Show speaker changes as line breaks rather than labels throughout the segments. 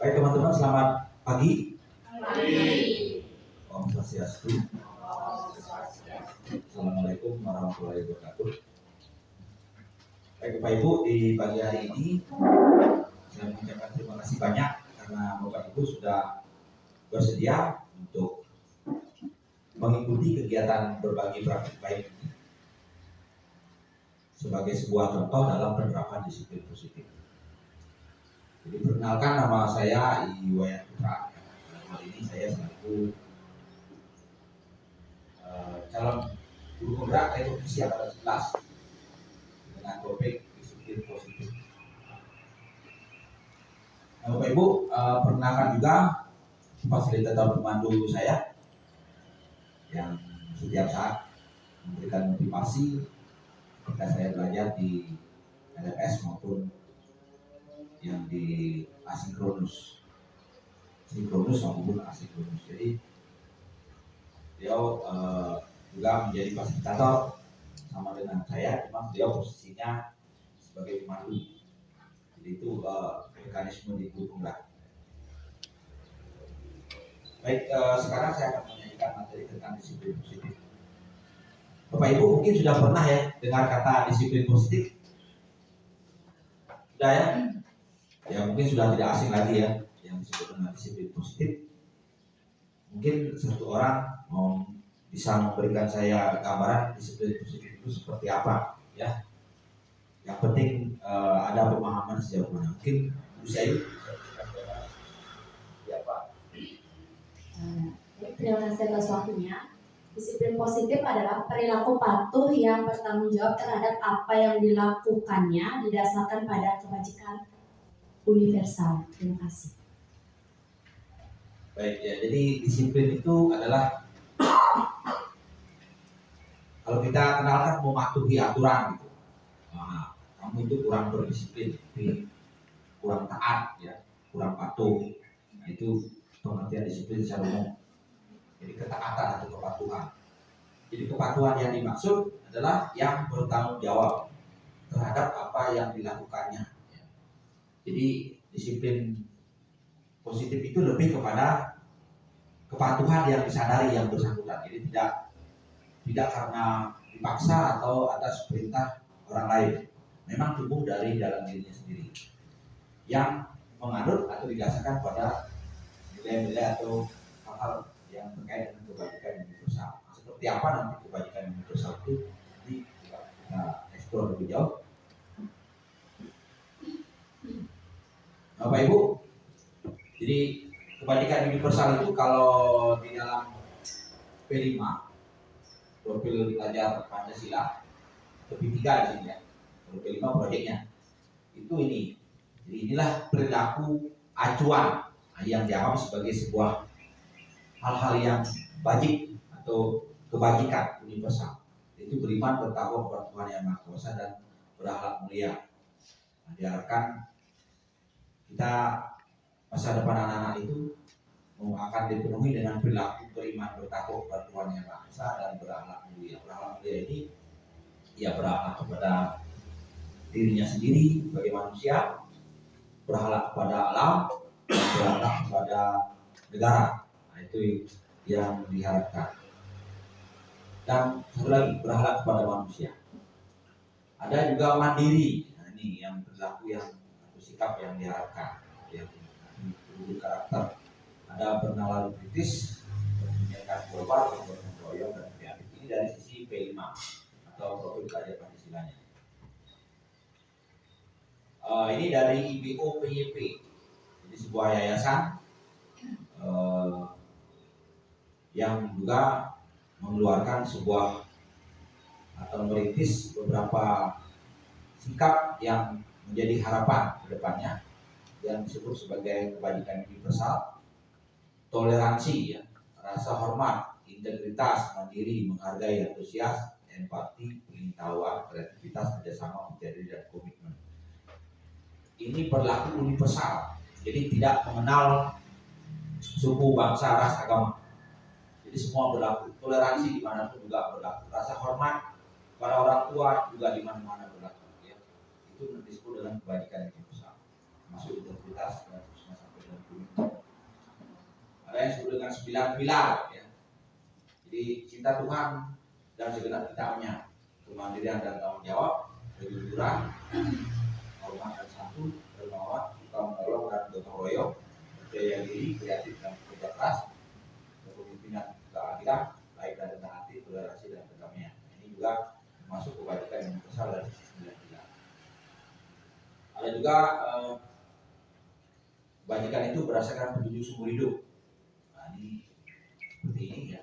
Baik teman-teman, selamat pagi.
Pagi.
Om Swastiastu. Assalamualaikum warahmatullahi wabarakatuh. Baik Bapak Ibu, di pagi hari ini saya mengucapkan terima kasih banyak karena Bapak Ibu sudah bersedia untuk mengikuti kegiatan berbagi praktik baik ini sebagai sebuah contoh dalam penerapan disiplin positif. Jadi perkenalkan, nama saya Iwayan Putra. Hal ini saya selaku calon guru penggerak yaitu usia pada 11 dengan topik disiplin positif. Nah, Bapak Ibu, perkenalkan juga fasilitator pemandu saya yang setiap saat memberikan motivasi ketika saya belajar di LMS maupun yang di asinkronus, sinkronus maupun asinkronus. Jadi beliau juga menjadi fasilitator sama dengan saya, cuma beliau posisinya sebagai pemandu. Jadi itu mekanisme di guru penggerak. Baik, sekarang saya akan menyajikan materi tentang disiplin positif. Bapak Ibu mungkin sudah pernah ya dengar kata disiplin positif? Sudah ya? Ya mungkin sudah tidak asing lagi ya yang disebut dengan disiplin positif. Mungkin satu orang bisa memberikan saya gambaran disiplin positif itu seperti apa ya. Yang penting ada pemahaman sejauh mana. Mungkin Bu Sayu. Ya Pak.
Terima kasih atas waktunya. Disiplin positif adalah perilaku patuh yang bertanggung jawab terhadap apa yang dilakukannya didasarkan pada kebajikan universal. Terima kasih.
Baik ya, jadi disiplin itu adalah kalau kita kenalkan mematuhi aturan gitu. Nah, kamu itu kurang berdisiplin, kurang taat ya, kurang patuh. Nah, itu pengertian disiplin secara umum. Jadi ketaatan atau kepatuhan. Jadi kepatuhan yang dimaksud adalah yang bertanggung jawab terhadap apa yang dilakukannya. Jadi disiplin positif itu lebih kepada kepatuhan yang disadari yang bersangkutan. Jadi tidak karena dipaksa atau atas perintah orang lain. Memang tumbuh dari dalam dirinya sendiri yang menganut atau didasarkan pada nilai-nilai atau hal-hal yang terkait dengan kebajikan universal. Seperti apa nanti kebajikan universal itu nanti kita eksplor lebih jauh. Bapak Ibu, jadi kebajikan universal itu kalau di dalam P5 profil pelajar Pancasila atau P3 di sini ya, kalau P5 proyeknya itu ini. Jadi inilah perilaku acuan yang dianggap sebagai sebuah hal-hal yang bajik atau kebajikan universal. Itu beriman, bertakwa kepada Tuhan Yang Maha Kuasa dan berakhlak mulia. Nah, diharapkan kita masa depan anak-anak itu akan dipenuhi dengan perilaku beriman, bertakwa kepada Tuhan Yang Maha Kuasa dan berakhlak mulia. Berakhlak mulia ini ya berakhlak kepada dirinya sendiri sebagai manusia, berakhlak kepada alam, dan berakhlak kepada negara. Nah, itu yang diharapkan. Dan satu lagi, berakhlak kepada manusia. Ada juga mandiri. Nah, ini yang perilaku yang atau sikap yang diharapkan, yang memiliki karakter. Ada bernalar kritis, mempunyai global, bergotong royong dan kreatif. Ini dari sisi P5 atau profil pelajar Pancasilanya. Ini dari BOPYP, jadi sebuah yayasan yang juga mengeluarkan sebuah atau merintis beberapa sikap yang menjadi harapan ke depannya yang disebut sebagai kebajikan universal, toleransi, ya, rasa hormat, integritas, mandiri, menghargai, antusias, empati, pengetahuan, kreativitas, kerjasama, menjadi dan komitmen. Ini berlaku universal, jadi tidak mengenal suku, bangsa, ras, agama. Jadi semua berlaku. Toleransi di mana pun juga berlaku. Rasa hormat pada orang tua juga di mana-mana berlaku. Ya. Itu disebut dengan kebajikan universal. Masuk integritas dan sampai dengan 9 pilar ya. Jadi cinta Tuhan dan segenap kitabnya, kemandirian dan tanggung jawab, kejujuran, hormat dan santun, dermawan, suka menolong dan gotong royong, percaya diri, kreatif dan kerja keras, kepemimpinan, keadilan, baik dan rendah hati, toleransi dan kedamaian. Ini juga masuk kebajikan yang besar dari sisi 9 pilar. Ada juga kebajikan itu berdasarkan petunjuk seumur hidup. Nah, ini seperti ini ya.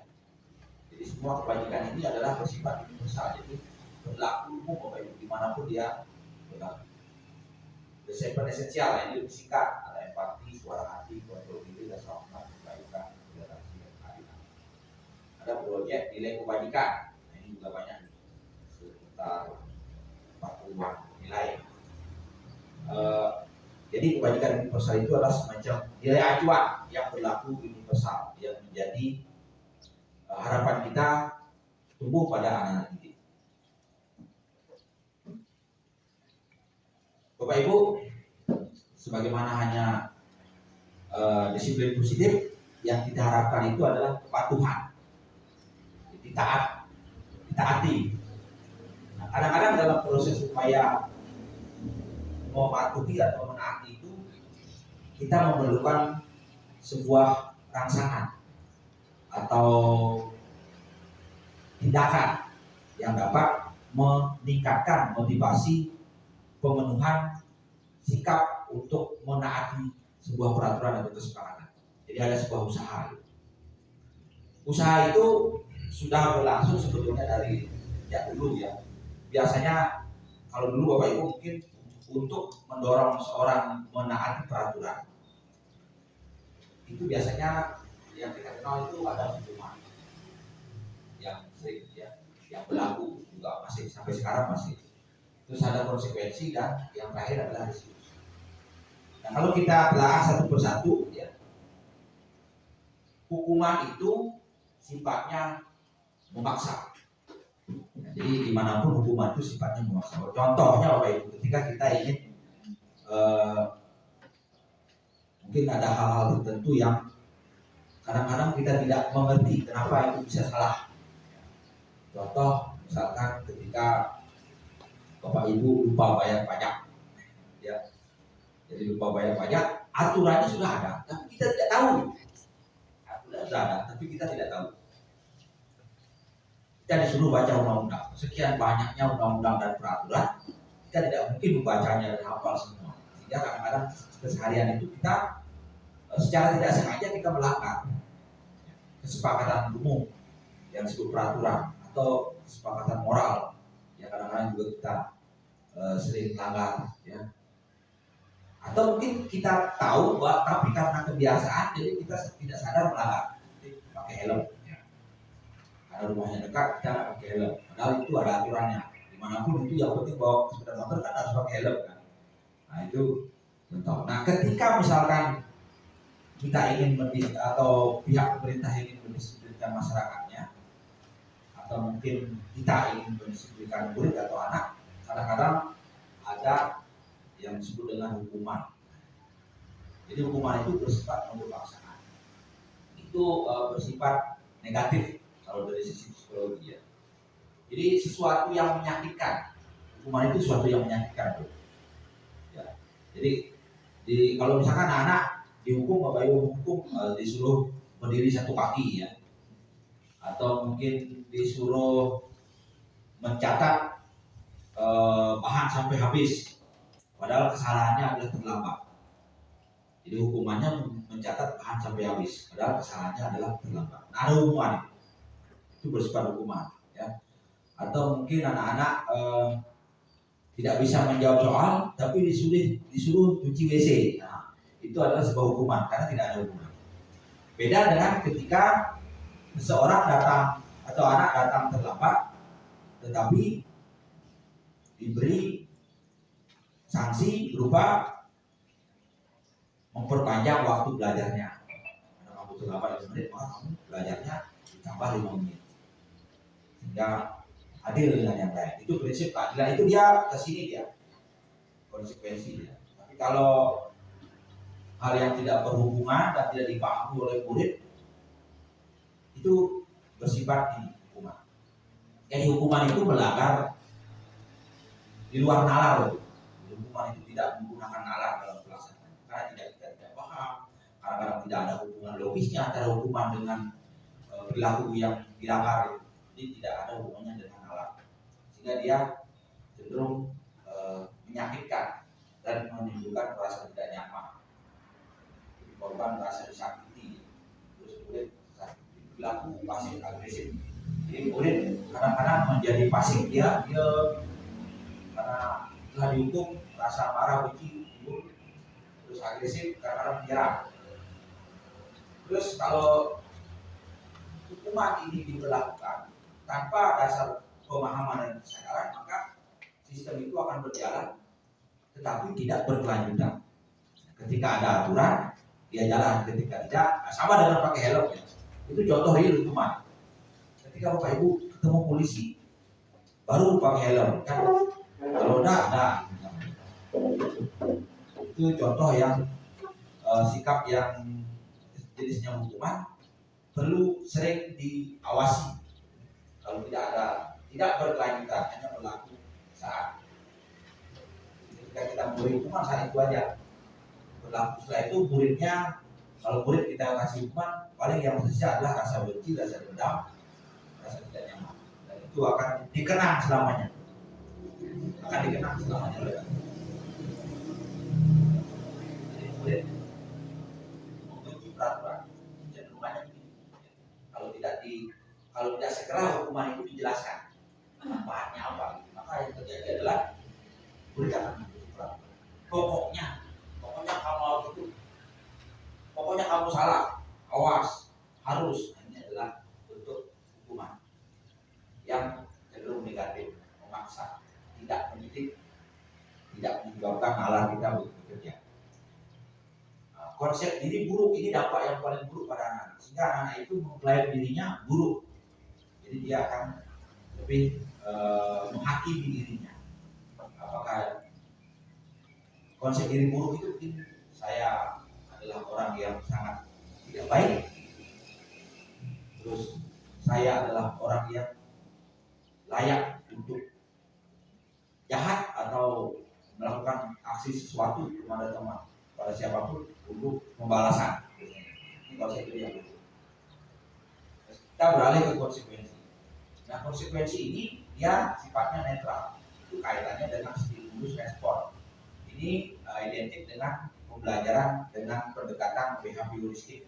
Jadi semua kebajikan ini adalah bersifat universal, jadi berlaku umum Bapak Ibu dimanapun dia berlaku. The seven esensial, ini lebih singkat, ada empati, suara hati, kontrol diri, rasa hormat, kebaikan, toleransi, dan keadilan. Ada proyek nilai kebajikan, nah, ini juga banyak, sekitar 40-an nilai. Jadi kebajikan universal itu adalah semacam nilai acuan yang berlaku universal yang menjadi harapan kita tumbuh pada anak-anak didik. Bapak Ibu, sebagaimana hanya disiplin positif, yang kita harapkan itu adalah kepatuhan, ditaati. Nah, kadang-kadang dalam proses upaya mematuhi atau menaati itu, kita memerlukan sebuah rangsangan atau tindakan yang dapat meningkatkan motivasi pemenuhan sikap untuk menaati sebuah peraturan atau kesepakatan. Jadi ada sebuah usaha. Usaha itu sudah berlangsung sebetulnya dari sejak dulu ya. Biasanya kalau dulu Bapak Ibu mungkin untuk mendorong seorang menaati peraturan, itu biasanya yang kita kenal itu ada hukuman yang sering ya, yang berlaku juga masih sampai sekarang masih. Terus ada konsekuensi dan yang terakhir adalah restitusi. Nah, kalau kita telah satu persatu ya, hukuman itu sifatnya memaksa. Nah, jadi dimanapun hukuman itu sifatnya memaksa. Contohnya Bapak Ibu, ketika kita ingin mungkin ada hal-hal tertentu yang kadang-kadang kita tidak mengerti kenapa itu bisa salah. Contoh misalkan ketika Bapak Ibu lupa bayar pajak, ya, jadi lupa bayar pajak, aturannya sudah ada, tapi kita tidak tahu. Aturannya sudah ada, tapi kita tidak tahu. Kita disuruh baca undang-undang, sekian banyaknya undang-undang dan peraturan, kita tidak mungkin membacanya dan hafal semua. Sehingga kadang-kadang keseharian itu kita secara tidak sengaja kita melanggar kesepakatan umum yang disebut peraturan atau kesepakatan moral yang kadang-kadang juga kita sering melanggar ya. Atau mungkin kita tahu bahwa tapi karena kebiasaan jadi kita tidak sadar melanggar. Jadi pakai helm ya. Karena rumahnya dekat kita nggak pakai helm, padahal itu ada aturannya. Dimanapun itu yang penting bawa sepeda motor kan harus pakai helm kan. Nah itu contoh. Nah ketika misalkan kita ingin atau pihak pemerintah ingin mendisiplinkan masyarakatnya, atau mungkin kita ingin mendisiplinkan murid atau anak, kadang-kadang ada yang disebut dengan hukuman. Jadi hukuman itu bersifat pemaksaan. Itu bersifat negatif kalau dari sisi psikologi ya. Jadi sesuatu yang menyakitkan. Hukuman itu sesuatu yang menyakitkan. Ya. Jadi kalau misalkan anak dihukum, Bapak Ibu hukum disuruh berdiri satu kaki ya, atau mungkin disuruh mencatat bahan sampai habis, padahal kesalahannya adalah terlambat. Jadi hukumannya mencatat bahan sampai habis, padahal kesalahannya adalah terlambat. Nah, ada hukuman itu bersifat hukuman ya. Atau mungkin anak-anak tidak bisa menjawab soal, tapi disuruh cuci WC. Nah, itu adalah sebuah hukuman karena tidak ada hukuman. Beda dengan ketika seseorang datang atau anak datang terlambat, tetapi diberi sanksi berupa memperpanjang waktu belajarnya. Karena kamu terlambat 5 menit, maka kamu belajarnya ditambah 5 menit. Sehingga adil dengan yang lain. Itu prinsip keadilan. Itu dia kesini dia konsekuensi dia. Tapi kalau hal yang tidak berhubungan dan tidak dipahami oleh murid, itu bersifat ini hukuman. Jadi hukuman itu melanggar di luar nalar. Hukuman itu tidak menggunakan nalar dalam pelaksanaan karena tidak paham, kadang-kadang tidak ada hubungan logisnya antara hukuman dengan perilaku yang dilanggar. Jadi tidak ada hubungannya dengan nalar, sehingga dia cenderung menyakitkan dan menimbulkan rasa tidak nyaman. Jadi korban merasa disakiti, terus kemudian perilaku pasif agresif. Jadi kemudian kadang-kadang menjadi pasif, dia karena telah dihukum rasa marah, benci, terus agresif karena menyerang. Terus kalau hukuman ini diberlakukan tanpa dasar pemahaman dan kesadaran, maka sistem itu akan berjalan tetapi tidak berkelanjutan. Ketika ada aturan, dia jalan. Ketika tidak, sama dengan pakai helm ya. Itu contoh real hukuman. Ketika Bapak Ibu ketemu polisi, baru pakai helm kan? Kalau enggak. Itu contoh yang sikap yang jenisnya hukuman perlu sering diawasi. Kalau tidak berkelanjutan, hanya berlaku saat ketika kita memberi hukuman saat itu aja berlaku. Setelah itu muridnya, kalau murid kita kasih hukuman, paling yang tersisa adalah rasa benci, rasa dendam, rasa tidak nyaman, dan itu akan dikenang selamanya. Oleh jadi murid membenci peraturan, cenderungannya begini. Kalau tidak segera hukuman itu dijelaskan manfaatnya apa, maka yang terjadi adalah murid akan membenci peraturan. Pokoknya kamu harus itu, pokoknya kamu salah, awas, harus. Ini adalah bentuk hukuman yang cenderung negatif, memaksa, tidak mendidik, tidak menyebabkan nalar kita bekerja. Konsep diri buruk ini dampak yang paling buruk pada anak, sehingga anak itu mengklaim dirinya buruk. Jadi dia akan lebih menghakimi dirinya. Apakah konsep diri buruk itu mungkin saya adalah orang yang sangat tidak baik, terus saya adalah orang yang layak untuk jahat atau melakukan aksi sesuatu kepada teman, pada siapapun untuk pembalasan. Ini konsep diri yang buruk. Kita beralih ke konsekuensi. Nah, konsekuensi ini dia sifatnya netral. Itu kaitannya dengan stimulus respon. Ini identik dengan pembelajaran dengan pendekatan behavioristik,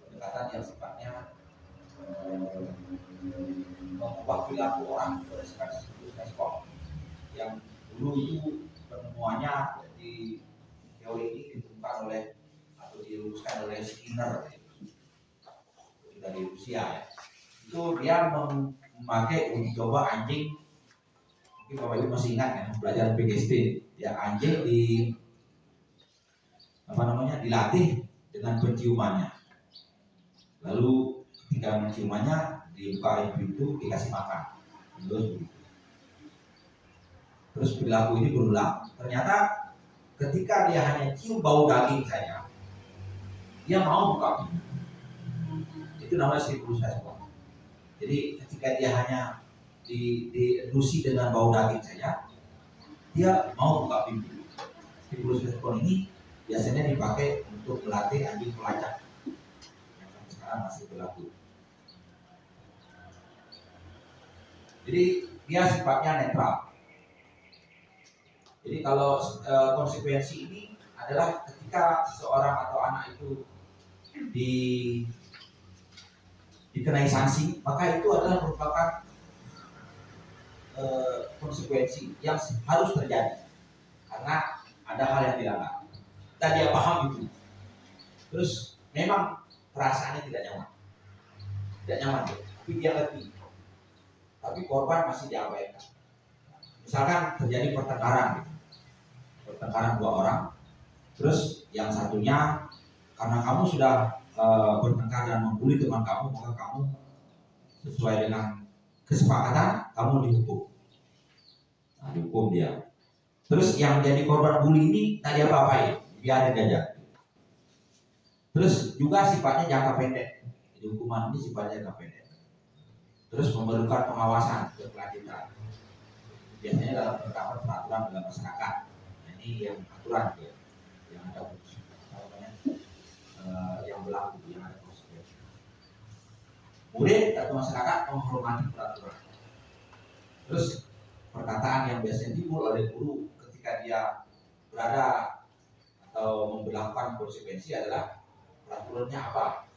pendekatan yang sifatnya mengubah perilaku orang berdasarkan stimulus respon. Yang dulu itu penemuannya di teori ini ditemukan oleh atau dirumuskan oleh Skinner dari Rusia ya. Itu dia memakai uji coba anjing. Mungkin Bapak Ibu masih ingat ya, pelajaran PGSD ya, anjing dilatih dengan penciumannya. Lalu ketika menciumannya dibuka pintu, dikasih makan. Terus perilaku ini berulang. Ternyata ketika dia hanya cium bau daging saja, dia mau buka pintu. Itu namanya stimulus respon. Jadi ketika dia hanya diinduksi dengan bau daging saja, dia mau buka pintu. Stimulus respon ini biasanya dipakai untuk melatih anjing pelacak yang sekarang masih berlaku. Jadi dia sifatnya netral. Jadi kalau konsekuensi ini adalah ketika seseorang atau anak itu dikenai sanksi, maka itu adalah merupakan konsekuensi yang harus terjadi karena ada hal yang dilanggar dan dia paham itu. Terus memang perasaannya tidak nyaman tapi dia ngerti, tapi korban masih diabaikan. Misalkan terjadi pertengkaran dua orang, terus yang satunya karena kamu sudah bertengkar dan membuli teman kamu, maka kamu sesuai dengan kesepakatan kamu dihukum. Nah, dihukum dia. Terus yang jadi korban bully ini tak diapa-apain, biarin aja. Terus juga sifatnya jangka pendek. Jadi hukuman ini sifatnya jangka pendek. Terus memerlukan pengawasan berkelanjutan. Biasanya dalam peraturan dalam masyarakat. Nah, ini yang aturan ya, yang ada yang berlaku, yang ada konsekuensi. Murid atau masyarakat menghormati peraturan. Terus perkataan yang biasanya timbul oleh guru ketika dia berada atau memberlakukan konsekuensi adalah peraturannya apa?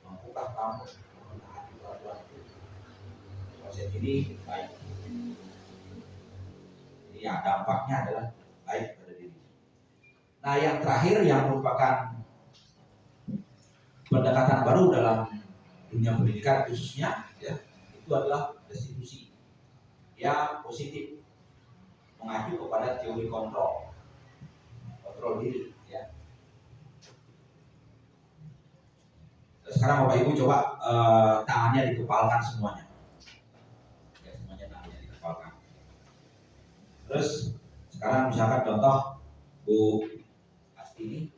Mampukah kamu menaati peraturan itu? Konsep ini baik. Jadi ya dampaknya adalah baik pada diri. Nah yang terakhir yang merupakan pendekatan baru dalam dunia pendidikan khususnya ya, itu adalah restitusi yang positif, mengacu kepada teori kontrol diri ya. Sekarang Bapak Ibu coba tangannya dikepalkan semuanya ya, semuanya tangannya dikepalkan. Terus sekarang misalkan contoh Bu Astini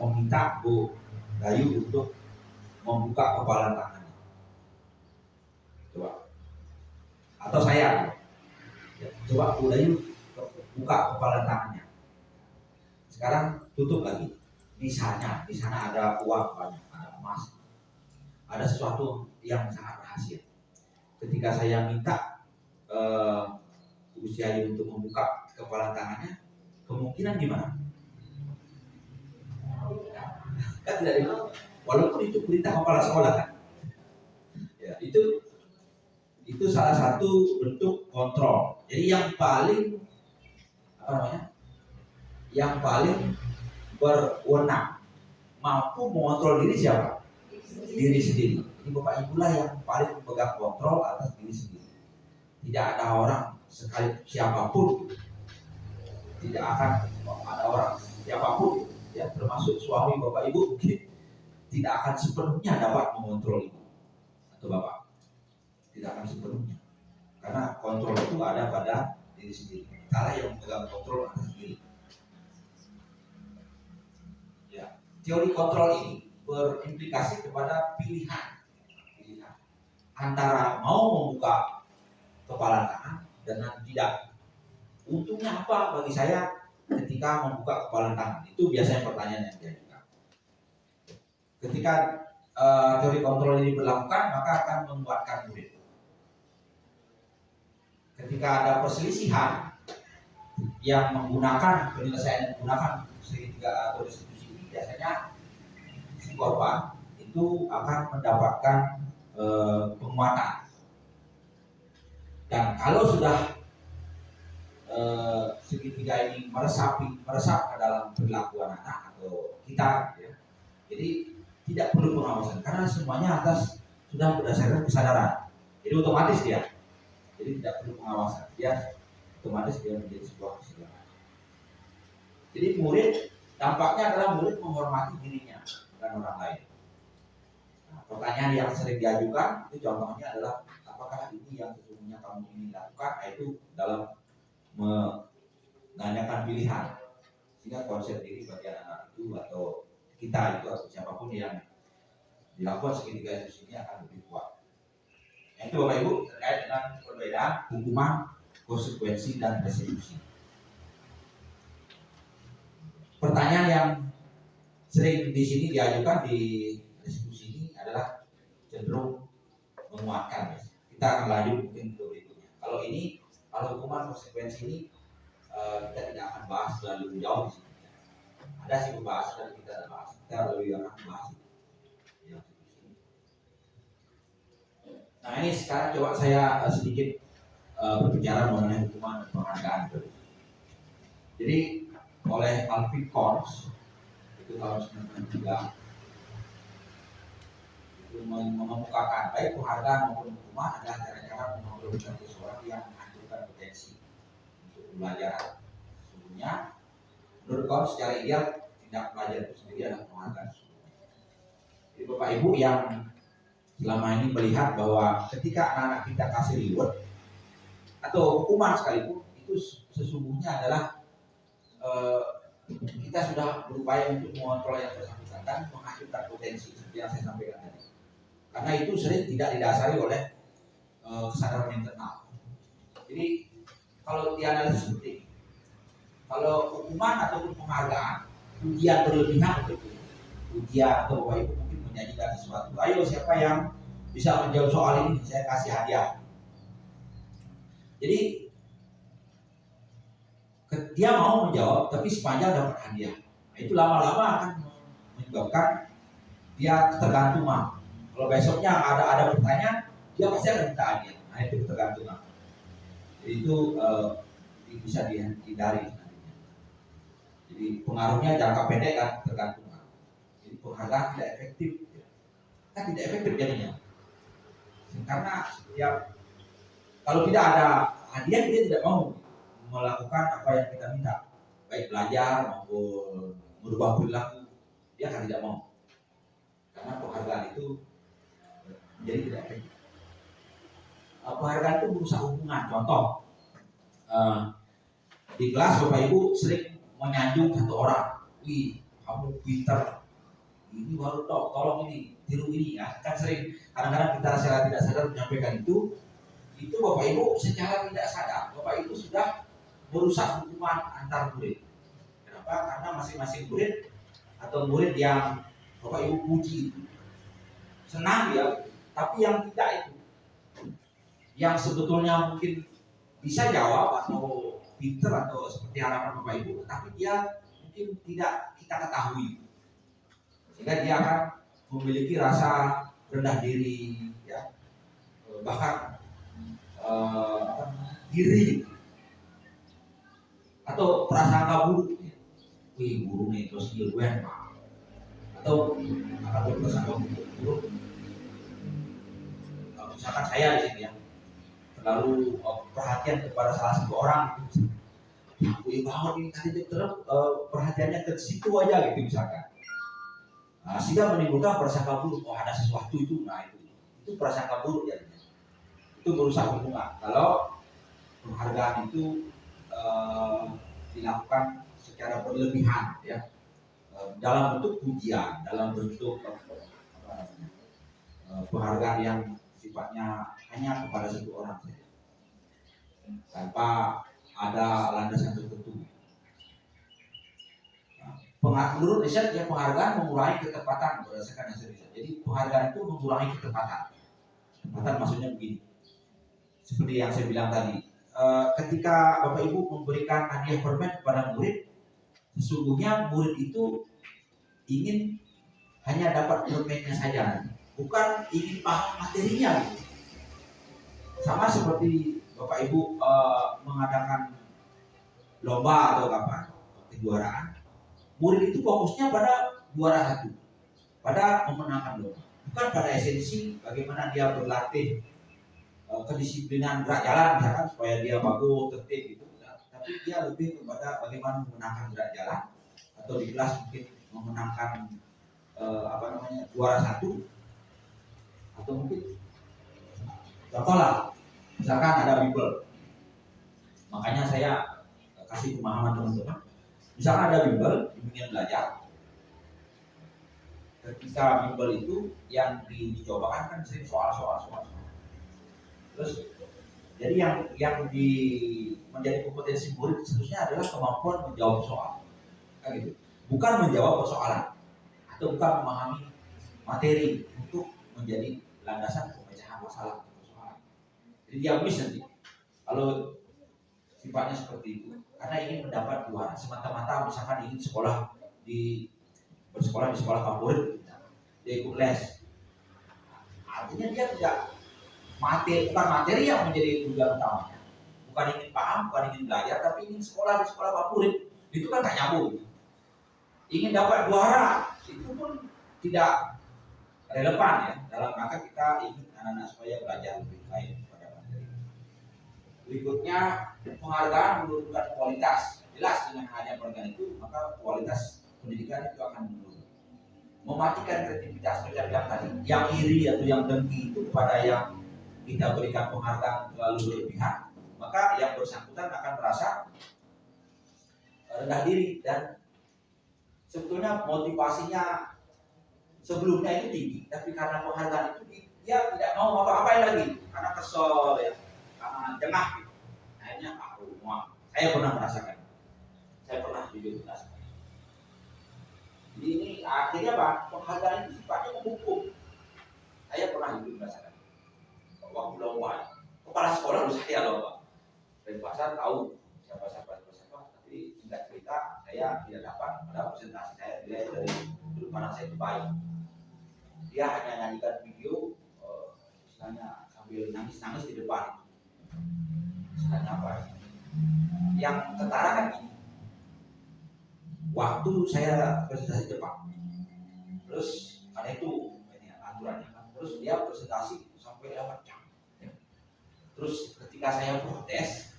meminta Bu Dayu untuk membuka kepalan tangannya. Coba. Atau saya. Ya, coba Bu Dayu buka kepalan tangannya. Sekarang tutup lagi. Misalnya di sana ada uang banyak, ada emas, ada sesuatu yang sangat rahasia. Ketika saya minta Bu Dayu untuk membuka kepalan tangannya, kemungkinan gimana? Kan tidak dibilang, walaupun itu perintah kepala sekolah kan, ya, itu salah satu bentuk kontrol. Jadi yang paling yang paling berwenang mampu mengontrol diri siapa? Diri sendiri. Jadi Bapak Ibu lah yang paling memegang kontrol atas diri sendiri. Tidak ada orang sekali siapapun, tidak akan ada orang siapapun ya, termasuk suami Bapak Ibu mungkin tidak akan sepenuhnya dapat mengontrol ibu atau bapak, tidak akan sepenuhnya, karena kontrol itu ada pada diri sendiri. Kitalah yang memegang kontrol atas diri ya. Teori kontrol ini berimplikasi kepada pilihan antara mau membuka kepala tangan dengan tidak. Untungnya apa bagi saya ketika membuka kepala tangan? Itu biasanya pertanyaan yang diajukan. Ketika teori kontrol ini berlakukan, maka akan menguatkan murid. Ketika ada perselisihan yang menggunakan penyelesaian yang menggunakan segitiga atau restitusi ini, biasanya si korban itu akan mendapatkan penguatan. Dan kalau sudah segitiga ini meresap ke dalam perilaku anak atau kita ya, jadi tidak perlu pengawasan karena semuanya atas sudah berdasarkan kesadaran. Jadi otomatis dia, jadi tidak perlu pengawasan, dia otomatis dia menjadi sebuah kesadaran. Jadi murid dampaknya adalah murid menghormati dirinya dan orang lain. Nah, pertanyaan yang sering diajukan itu contohnya adalah apakah ini yang sesungguhnya kamu ingin lakukan? Itu dalam menanyakan pilihan, sehingga konsep diri bagi anak-anak itu atau kita itu atau siapapun yang dilakukan segitiga itu ini akan lebih kuat. Itu Bapak Ibu terkait dengan perbedaan hukuman, konsekuensi dan restitusi. Pertanyaan yang sering di sini diajukan di restitusi ini adalah cenderung menguatkan. Kita akan lanjut mungkin ke berikutnya. Kalau hukuman konsekuensi ini kita tidak akan bahas terlalu jauh di sini. Ada sih pembahasan dan kita tidak bahas. Kita lebih akan bahas itu. Nah ini sekarang coba saya sedikit berbicara mengenai hukuman dan penghargaan. Jadi oleh Alfred Korns itu tahun 1993 itu mengemukakan baik penghargaan maupun hukuman adalah cara-cara mengontrol seseorang yang menghancurkan potensi untuk pembelajaran. Sesungguhnya menurut Korns secara ideal tindak pelajar itu sendiri adalah penghargaan sesungguhnya. Jadi Bapak Ibu yang selama ini melihat bahwa ketika anak-anak kita kasih reward atau hukuman sekalipun itu sesungguhnya adalah kita sudah berupaya untuk mengontrol yang bersangkutan dan menghancurkan potensi seperti yang saya sampaikan tadi. Karena itu sering tidak didasari oleh kesadaran internal. Jadi kalau dianalisis seperti ini, kalau hukuman ataupun penghargaan, ujian berlebihan itu, ujian atau Bapak Ibu mungkin menjanjikan sesuatu. Ayo siapa yang bisa menjawab soal ini, saya kasih hadiah. Jadi dia mau menjawab, tapi sepanjang dapat hadiah. Nah, itu lama-lama akan menyebabkan dia ketergantungan. Kalau besoknya ada pertanyaan, dia pasti akan minta hadiah. Nah, itu ketergantungan. Jadi itu bisa dihindari. Jadi pengaruhnya jangka pendek kan ketergantungan. Jadi penghargaan tidak efektif, kan tidak efektif jadinya. Karena kalau tidak ada hadiah dia tidak mau melakukan apa yang kita minta, baik belajar maupun merubah perilaku, dia akan tidak mau. Karena penghargaan itu menjadi tidak efektif. Penghargaan itu merusak hubungan. Contoh, di kelas Bapak Ibu sering menyanjung satu orang, wih kamu pintar, ini baru tolong ini, tiru ini ya. Kan sering kadang-kadang kita secara tidak sadar menyampaikan itu Bapak Ibu secara tidak sadar Bapak Ibu sudah merusak hubungan antar murid. Kenapa? Karena masing-masing murid atau murid yang Bapak Ibu puji itu senang dia, tapi yang tidak itu, yang sebetulnya mungkin bisa jawab atau pinter atau seperti harapan Bapak Ibu, tapi dia mungkin tidak kita ketahui, sehingga dia akan memiliki rasa rendah diri, ya, bahkan diri atau prasangka buruk. Wih guru nih terus dia gue atau akan berprasangka buruk. Misalkan saya di sini ya, terlalu perhatian kepada salah satu orang gitu. Wih banget ini tadi terus perhatiannya ke situ aja gitu misalkan. Nah, sehingga menimbulkan prasangka buruk. Oh ada sesuatu itu, nah itu prasangka buruk ya. Itu merusak hubungan. Kalau penghargaan itu dilakukan secara berlebihan, ya, dalam bentuk pujian, dalam bentuk penghargaan yang sifatnya hanya kepada satu orang saja, tanpa ada landasan tertentu. Menurut riset ya penghargaan mengurangi ketepatan berdasarkan hasil riset. Jadi penghargaan itu mengurangi ketepatan. Ketepatan maksudnya begini. Seperti yang saya bilang tadi, ketika Bapak Ibu memberikan hadiah permen kepada murid, sesungguhnya murid itu ingin hanya dapat permennya saja, bukan ingin paham materinya. Sama seperti Bapak Ibu mengadakan lomba atau apa, kejuaraan, murid itu fokusnya pada juara satu, pada memenangkan lomba, bukan pada esensi bagaimana dia berlatih kedisiplinan gerak jalan misalkan supaya dia bagus tertib gitu, tapi dia lebih kepada bagaimana memenangkan gerak jalan atau di kelas mungkin memenangkan juara satu, atau mungkin contoh lah misalkan ada bimbel, makanya saya kasih pemahaman teman-teman, misalkan ada bimbel di dunia belajar. Ketika bimbel itu yang dicobakan kan sering soal. Terus jadi yang menjadi kompetensi murid seharusnya adalah kemampuan menjawab soal, kan gitu. Bukan menjawab persoalan atau bukan memahami materi untuk menjadi landasan pemecahan masalah persoalan. Jadi dia miss nanti kalau sifatnya seperti itu, karena ingin mendapat juara semata-mata, misalkan ingin bersekolah di sekolah favorit, dia ikut les, artinya dia tidak bukan materi yang menjadi tujuan utamanya, bukan ingin paham, bukan ingin belajar, tapi ingin sekolah di sekolah favorit, itu kan tak nyambung. Ingin dapat juara itu pun tidak relevan ya, dalam rangka kita ingin anak-anak supaya belajar lebih baik pada materi. Berikutnya penghargaan menurunkan kualitas. Jelas dengan hanya penghargaan itu maka kualitas pendidikan itu akan menurun, mematikan kreativitas. Seperti yang tadi, yang iri atau yang dengki itu kepada yang kita berikan penghargaan terlalu berlebihan, maka yang bersangkutan akan merasa rendah diri dan sebetulnya motivasinya sebelumnya itu tinggi, tapi karena penghargaan itu dia tidak mau apa-apain lagi karena kesel ya, karena jengah gitu. Akhirnya aku mau, saya pernah merasakan, saya pernah jujur merasakan. Jadi ini akhirnya Pak, penghargaan itu sifatnya menghukum. Saya pernah jujur merasakan. Waktu lomba, kepala sekolah lu saya lomba. Dari pasar tahu siapa, tapi singkat cerita saya tidak dapat pada presentasi saya dilihat dari sudut pandang saya itu baik. Dia hanya nyanyikan video, istilahnya sambil nangis-nangis di depan. Istilahnya apa? Yang ketara kan ini. Waktu saya presentasi Jepang, terus karena itu ini aturannya kan, terus dia presentasi sampai lewat jam. Terus ketika saya protes,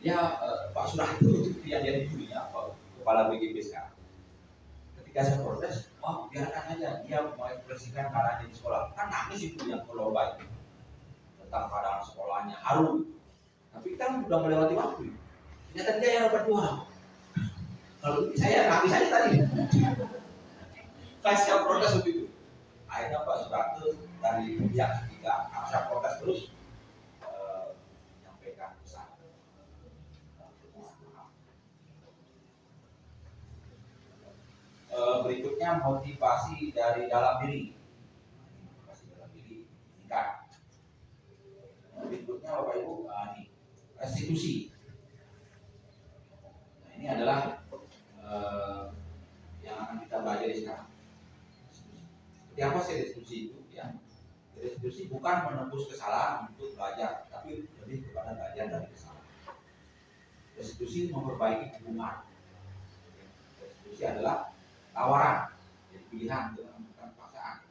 dia Pak Surah itu yang jadi gurunya, kepala BGP sekarang. Ketika saya protes, biarkan aja dia mau ekspresikan keadaan di sekolah. Kan nangis itu yang kalau baik tentang keadaan sekolahnya harum. Tapi kan udah melewati waktu. Ternyata dia yang dapat juara. Kalau saya nangis aja tadi. Saya protes begitu. Akhirnya Pak Surah itu dari pihak ketiga, saya protes terus. Berikutnya motivasi dari dalam diri. Motivasi dalam diri singkat. Berikutnya Bapak Ibu, ini restitusi. Nah, ini adalah yang akan kita belajar sekarang. Seperti apa sih restitusi itu? Ya, restitusi bukan menembus kesalahan untuk belajar, tapi lebih kepada belajar dari kesalahan. Restitusi memperbaiki hubungan. Restitusi adalah tawaran, jadi pilihan, bukan paksaan.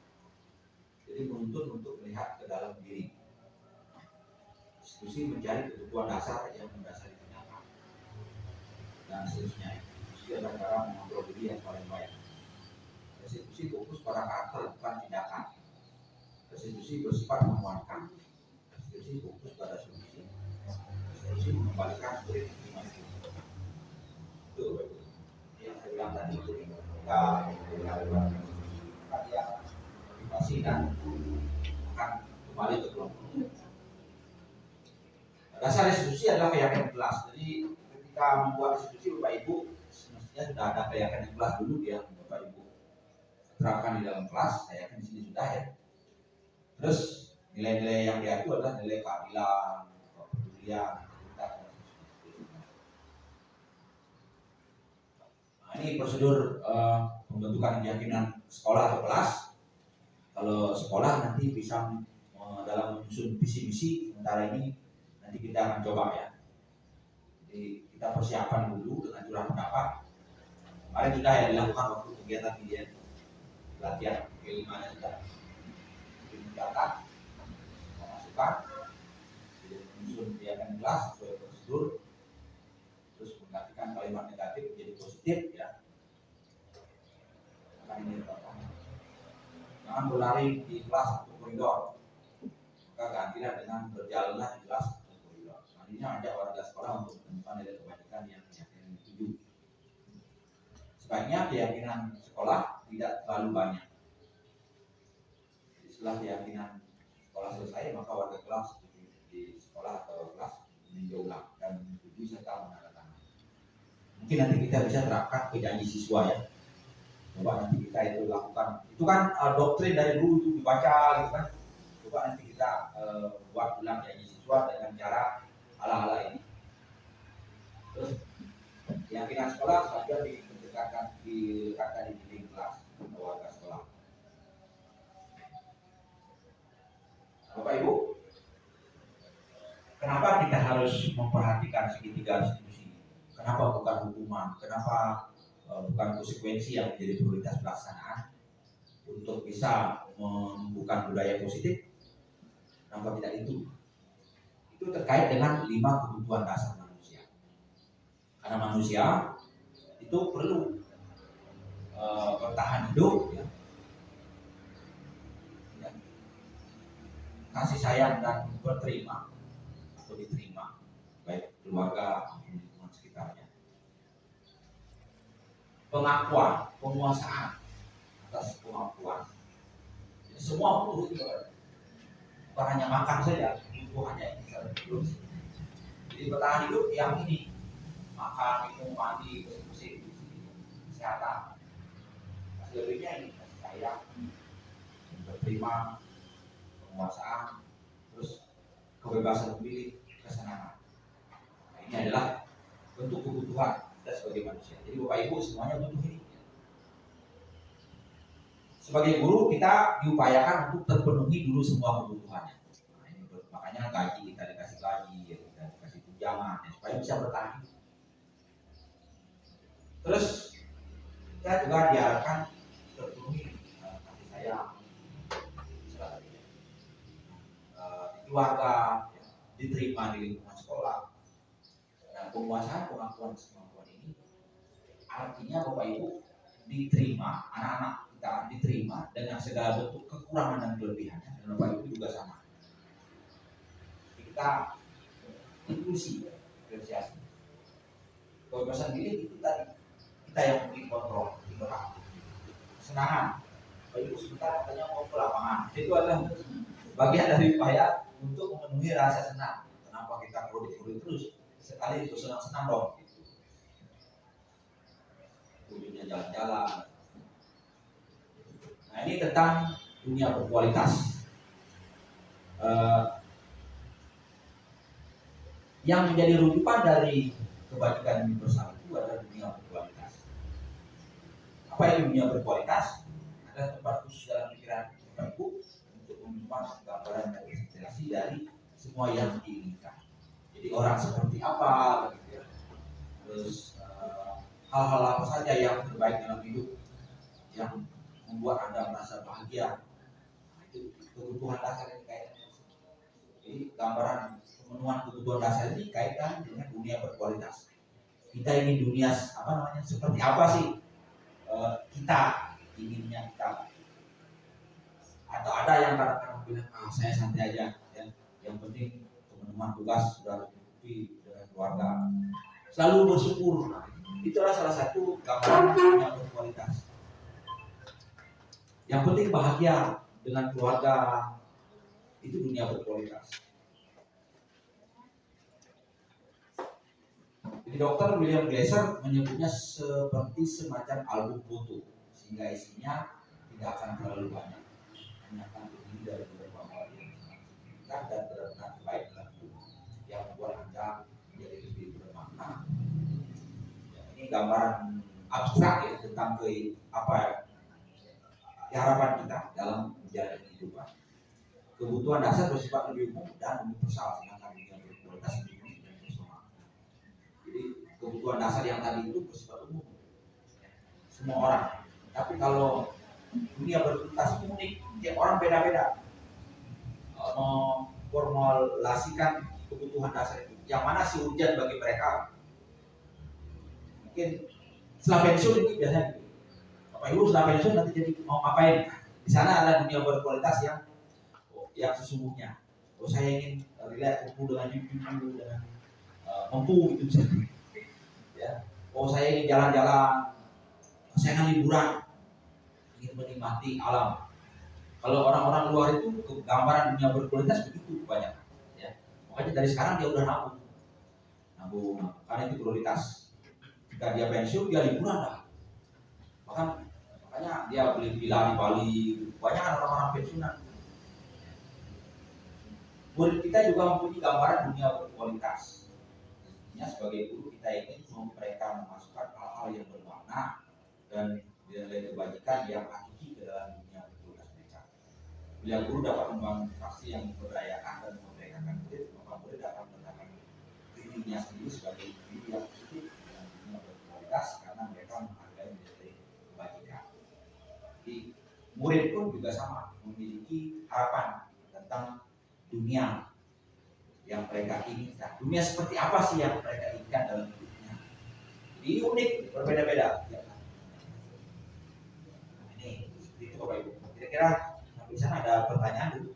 Jadi menuntut untuk melihat ke dalam diri. Restitusi mencari kebutuhan dasar yang mendasari tindakan dan seterusnya. Restitusi adalah cara mengontrol diri yang paling baik. Restitusi fokus pada karakter, bukan tindakan. Restitusi bersifat menguatkan. Restitusi fokus pada solusi. Restitusi mengembalikan spirit masing-masing. Itu yang saya bilang tadi itu. Kita motivasi dan akan kembali ke kelompok. Dasar restitusi adalah keyakinan kelas. Jadi ketika membuat restitusi Bapak Ibu semestinya sudah ada keyakinan kelas dulu yang Bapak Ibu terapkan di dalam kelas. Saya yakin di sini sudah ya. Terus nilai-nilai yang diatur adalah nilai keadilan, kepedulian, ini prosedur pembentukan keyakinan sekolah atau kelas. Kalau sekolah nanti bisa dalam menyusun visi misi, sementara ini nanti kita akan coba ya. Jadi kita persiapan dulu dengan curah pendapat. Kemarin sudah ya dilakukan waktu kegiatan PDN, latihan kelima sudah mencatat, memasukkan, menyusun keyakinan kelas sesuai prosedur. Terus menggantikan kalimat negatif menjadi positif ya. Jangan berlari di kelas atau koridor, maka gantilah dengan berjalanlah di kelas atau koridor. Selanjutnya ajak warga sekolah untuk menemukan nilai kebajikan yang keyakinan dituju. Sebaiknya keyakinan sekolah tidak terlalu banyak. Setelah keyakinan sekolah selesai, maka warga kelas di sekolah atau kelas meninjau ulang dan menyetujui serta menandatangani. Mungkin nanti kita bisa terapkan ke janji siswa ya. Coba nanti kita itu lakukan. Itu kan doktrin dari dulu itu dibaca gitu kan. Coba nanti kita buat ulang janji siswa dengan cara ala-ala ini. Terus keyakinan sekolah selanjutnya dilekatkan di dinding kelas atau warga sekolah. Bapak Ibu, kenapa kita harus memperhatikan segitiga institusi? Kenapa bukan hukuman? Kenapa bukan konsekuensi yang menjadi prioritas pelaksanaan untuk bisa menumbuhkan budaya positif? Kenapa tidak itu? Itu terkait dengan 5 kebutuhan dasar manusia. Karena manusia itu perlu bertahan hidup, ya. Kasih sayang dan berterima atau diterima, baik keluarga maupun lingkungan sekitarnya. pengakuan, penguasaan atas kemampuan. Jadi semua butuh itu, bukan hanya makan saja, kebutuhannya ini belum. Jadi bertahan hidup yang ini, makan, minum, mandi, bersih, kesehatan. Selebihnya ini kasih sayang, berterima, penguasaan, terus kebebasan memilih, kesenangan. Nah, ini adalah bentuk kebutuhan kita sebagai manusia. Jadi Bapak Ibu semuanya butuh ini. Sebagai guru kita diupayakan untuk terpenuhi dulu semua kebutuhannya. Nah, ini makanya gaji kita dikasih gaji, ya, kita dikasih tunjangan, ya, supaya bisa bertahan. Terus kita juga diharapkan terpenuhi kasih sayang, di keluarga, ya, diterima di lingkungan sekolah. Nah, penguasaan pengakuan kemampuan ini artinya Bapak Ibu diterima, anak-anak kita diterima dengan segala bentuk kekurangan dan kelebihannya, dan Bapak Ibu juga sama. Kita inklusi, apresiasi. Kebebasan pilih itu tadi kita yang memiliki kontrol, berhak. Kesenangan, Bapak Ibu sebentar katanya mau ke lapangan, itu adalah bagian dari upaya untuk memenuhi rasa senang. Kenapa kita produk terus? Sekali itu senang-senang dong. Ujungnya jalan-jalan. Nah, ini tentang dunia berkualitas. Yang menjadi rujukan dari kebajikan universal itu adalah dunia berkualitas. Apa itu dunia berkualitas? Ada tempat khusus dalam pikiran Bapak Ibu untuk menyimpan gambaran dan representasi dari semua yang diinginkan. Jadi orang seperti apa, gitu ya. Terus hal-hal apa saja yang terbaik dalam hidup yang membuat Anda merasa bahagia. Nah, itu kebutuhan dasar yang dikaitkan. Jadi gambaran pemenuhan kebutuhan dasar ini kaitan dengan dunia berkualitas. Kita ingin dunia seperti apa sih kita inginnya kita? Atau ada yang kadang-kadang bilang saya santai aja, ya. Yang penting pemenuhan tugas sudah tercukupi dengan keluarga. Selalu bersyukur. Nah, itulah salah satu gambaran dunia berkualitas. Yang penting bahagia dengan keluarga, itu dunia berkualitas. Jadi Dr. William Glasser menyebutnya seperti semacam album foto, sehingga isinya tidak akan terlalu banyak, hanya akan terdiri dari beberapa hal yang signifikan dan benar-benar baik dalam hidup yang membuat Anda menjadi lebih bermakna. Ya, ini gambaran abstrak ya tentang harapan kita dalam menjalani kehidupan. Kebutuhan dasar bersifat lebih umum dan universal, sedangkan dunia berkualitas lebih unik dan personal. Jadi kebutuhan dasar yang tadi itu bersifat umum, semua orang. Tapi kalau dunia berkualitas itu unik, tiap orang beda-beda. Memformulasikan kebutuhan dasar itu, yang mana sih urgent bagi mereka? Mungkin setelah pensiun itu biasanya gitu. Bapak Ibu setelah pensiun nanti jadi mau ngapain? Di sana ada dunia berkualitas yang sesungguhnya. Saya ingin relate kumpul dengan ibu-ibu, dengan mampu gitu. Ya. Saya ingin jalan-jalan, saya ingin liburan, ingin menikmati alam. Kalau orang-orang luar itu gambaran dunia berkualitas begitu banyak. Ya. Makanya dari sekarang dia udah nabung, karena itu prioritas. Jika dia pensiun dia liburan lah. Makanya dia beli villa di Bali. Banyak orang-orang pensiunan. Murid kita juga mempunyai gambaran dunia berkualitas. Intinya sebagai guru kita ingin mereka memasukkan hal-hal yang bermakna dan nilai kebajikan yang hakiki ke dalam dunia berkualitas mereka. Bila guru dapat membangun faksi yang memberdayakan dan memerdekakan murid, maka murid dapat meletakkan dirinya sendiri sebagai individu yang positif dalam dunia berkualitas karena mereka menghargai nilai kebajikan. Jadi murid pun juga sama, memiliki harapan tentang dunia yang mereka inginkan. Dunia seperti apa sih yang mereka inginkan dalam hidupnya? Jadi unik, berbeda-beda. Ya. Ini itu Bapak Ibu. Kira-kira sampai sana ada pertanyaan dulu?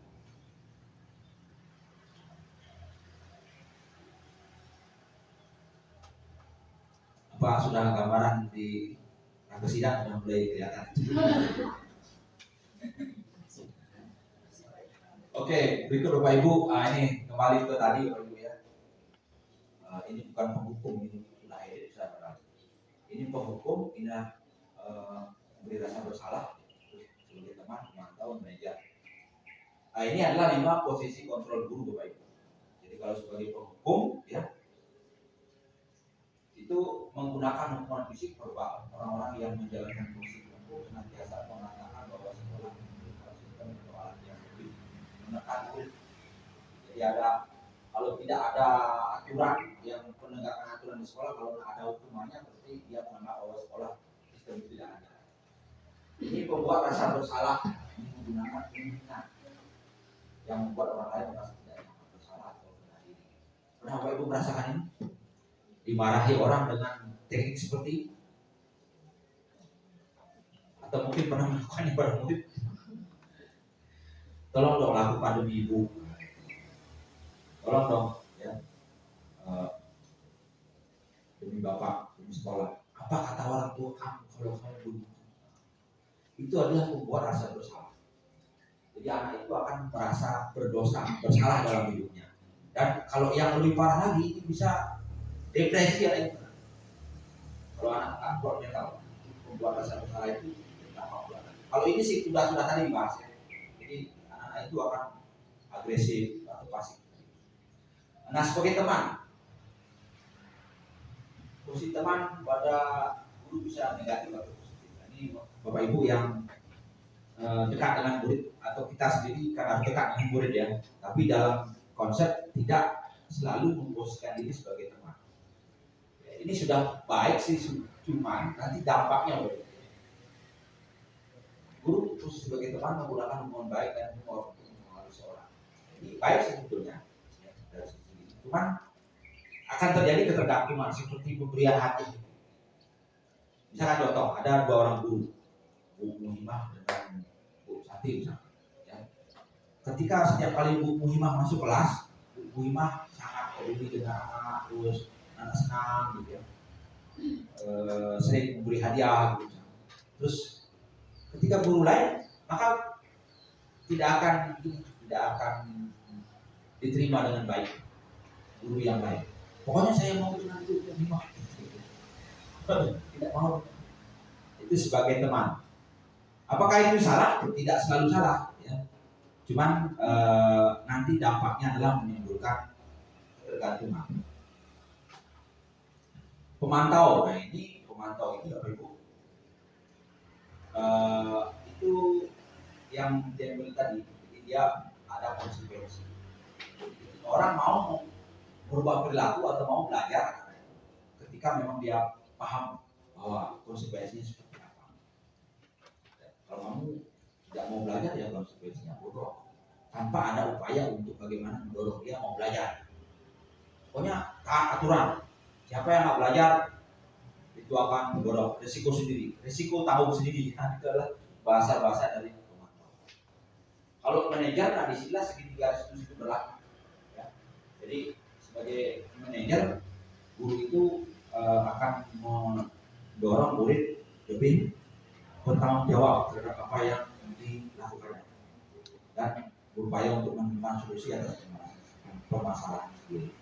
Apa sudah gambaran di Agak sidang sudah mulai kelihatan. Oke, berikut Bapak Ibu. Ini kembali ke tadi Bapak Ibu ya. Ini bukan penghukum, ini sudah edit saya. Ini penghukum, ini memberi rasa bersalah sebagai teman, pemantau, manajer. Ini adalah 5 posisi kontrol guru Bapak Ibu. Jadi kalau sebagai penghukum ya, itu menggunakan hukuman fisik verbal. Orang-orang yang menjalankan fungsi penghukum senantiasa mengatakan bahwa sekolah memiliki sistem atau alat yang lebih menekan murid. Jadi kalau tidak ada aturan yang penegakan aturan di sekolah, kalau ada hukumannya berarti dia menganggap bahwa sekolah sistem itu tidak ada. Ini membuat rasa bersalah, ini menggunakan pimpinan yang membuat orang lain merasa tidak bersalah atau benar diri. Pernah Bapak Ibu merasakan ini? Dimarahi orang dengan teknik seperti ini? Atau mungkin pernah melakukannya pada murid? Tolong dong lakukan demi ibu. Tolong dong ya, demi bapak, demi sekolah. Apa kata orang tua kamu kalau kamu begitu? Itu adalah membuat rasa bersalah. Jadi anak itu akan merasa berdosa, bersalah dalam hidupnya. Dan kalau yang lebih parah lagi, itu bisa depresi ya. Kalau anak tak kuat mental, membuat rasa bersalah itu tidak mau. Kalau ini sih sudah tadi dibahas ya. Jadi anak-anak itu akan agresif atau pasif. Nah, sebagai teman, posisi teman pada guru bisa negatif atau positif. Ini Bapak Ibu yang dekat dengan murid atau kita sendiri kan harus dekat dengan murid ya. Tapi dalam konsep tidak selalu memposisikan diri sebagai teman. Ya, ini sudah baik sih, cuma nanti dampaknya loh. Guru khusus sebagai teman menggunakan hubungan baik dan humor untuk mengaruhi seorang. Ini baik sebetulnya ya, dari sisi ini. Cuman akan terjadi ketergantungan seperti pemberian hati. Misalkan contoh, ada 2 orang guru, Bu Muhimah dengan Bu Sati misalkan. Ya. Ketika setiap kali Bu Muhimah masuk kelas, Bu Muhimah sangat peduli dengan anak, terus anak senang gitu ya. Sering memberi hadiah gitu. Terus ketika guru lain, maka tidak akan diterima dengan baik guru yang lain. Pokoknya saya mau dengan Bu Muhimah. Tidak mau. Itu sebagai teman. Apakah itu salah? Tidak selalu salah ya. Cuman nanti dampaknya adalah menimbulkan ketergantungan. Pemantau, nah ini pemantau ini Bapak Ibu, itu yang dia bilang tadi, jadi dia ada konsekuensi. Orang mau merubah perilaku atau mau belajar ketika memang dia paham bahwa konsekuensinya seperti apa. Kalau kamu tidak mau belajar ya konsekuensinya bodoh, tanpa ada upaya untuk bagaimana mendorong dia mau belajar. Pokoknya taat aturan. Siapa yang nggak belajar itu akan mendorong resiko sendiri, resiko tanggung sendiri. Nah, itu adalah bahasa-bahasa dari pemantau. Kalau manajer, nah disinilah segitiga itu berlaku. Ya. Jadi sebagai manajer, guru itu akan mendorong murid lebih bertanggung jawab terhadap apa yang dilakukannya dan berupaya untuk menemukan solusi atas permasalahan sendiri.